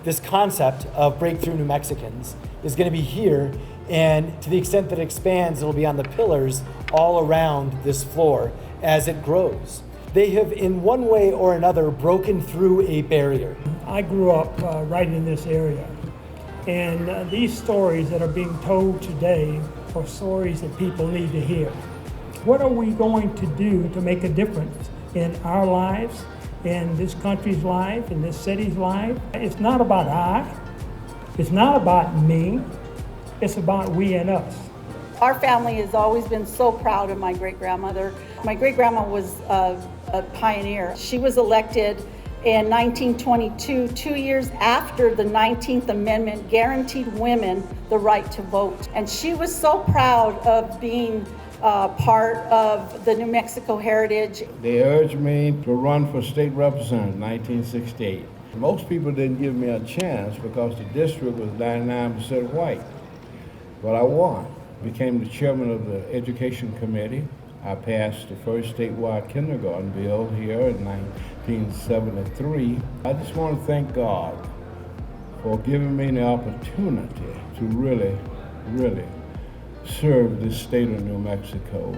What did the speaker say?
This concept of Breakthrough New Mexicans is going to be here, and to the extent that it expands, it'll be on the pillars all around this floor as it grows. They have, in one way or another, broken through a barrier. I grew up right in this area, and these stories that are being told today are stories that people need to hear. What are we going to do to make a difference in our lives, in this country's life, in this city's life? It's not about I, it's not about me, it's about we and us. Our family has always been so proud of my great-grandmother. My great-grandma was a pioneer. She was elected in 1922, 2 years after the 19th Amendment guaranteed women the right to vote. And she was so proud of being part of the New Mexico heritage. They urged me to run for state representative in 1968. Most people didn't give me a chance because the district was 99% white. But I won. Became the chairman of the Education Committee. I passed the first statewide kindergarten bill here in 1973. I just want to thank God for giving me the opportunity to really serve this state of New Mexico.